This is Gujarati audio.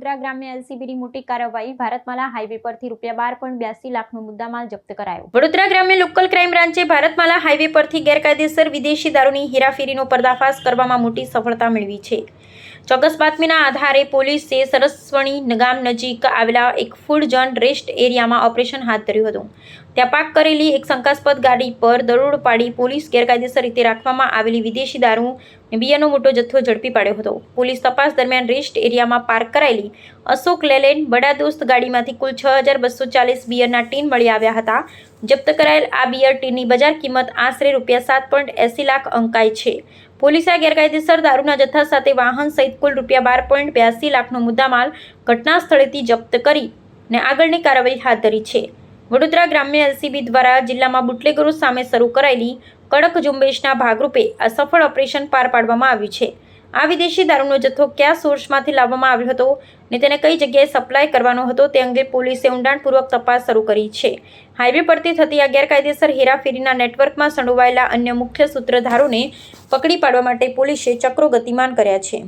વડોદરા ગ્રામ્ય એલસીબીની મોટી કાર્યવાહી ભારતમાલા હાઈવે પરથી ₹12.82 લાખનો મુદ્દામાલ જપ્ત કરાયો। વડોદરા ગ્રામ્ય લોકલ ક્રાઇમ બ્રાન્ચે ભારતમાલા હાઈવે પરથી ગેરકાયદેસર વિદેશી દારૂની હેરાફેરીનો પર્દાફાશ કરવામાં મોટી સફળતા મેળવી છે। ચોક્કસ બાતમીના આધારે પોલીસે સરસવણી ગામ નજીક આવેલા એક ફૂડ ઝોન રેસ્ટ એરિયામાં ઓપરેશન હાથ ધર્યું હતું। ત્યાં પાર્ક કરેલી એક શંકાસ્પદ ગાડી પર દરોડો પાડી પોલીસ ગેરકાયદેસર રીતે રાખવામાં આવેલી વિદેશી દારૂ અને બિયરનો મોટો જથ્થો ઝડપી પાડ્યો હતો। પોલીસ તપાસ દરમિયાન રેસ્ટ એરિયામાં પાર્ક કરાયેલી અશોક લેલેન્ડ બડા દોસ્ત ગાડીમાંથી કુલ 6240 બિયરના ટીન મળી આવ્યા હતા। જપ્ત કરાયેલ આ બિયર ટીનની બજાર કિંમત આશરે ₹7.80 લાખ અંકાય છે। પોલીસે આ ગેરકાયદેસર દારૂના જથ્થા સાથે વાહન સહિત કુલ ₹12.82 લાખનો મુદ્દામાલ ઘટના સ્થળેથી જપ્ત કરીને આગળની કાર્યવાહી હાથ ધરી છે। વડોદરા ગ્રામ્ય એલસીબી દ્વારા જિલ્લામાં બુટલેગરો સામે શરૂ કરાયેલી કડક ઝુંબેશના ભાગરૂપે આ સફળ ઓપરેશન પાર પાડવામાં આવ્યું છે। આ વિદેશી દારૂનો જથ્થો કયા સોર્સમાંથી લાવવામાં આવ્યો હતો અને તેને કઈ જગ્યાએ સપ્લાય કરવાનો હતો તે અંગે પોલીસે ઊંડાણપૂર્વક તપાસ શરૂ કરી છે। હાઈવે પરથી થતી આ ગેરકાયદેસર હેરાફેરીના નેટવર્કમાં સંડોવાયેલા અન્ય મુખ્ય સૂત્રધારોને પકડી પાડવા માટે પોલીસે ચક્રો ગતિમાન કર્યા છે।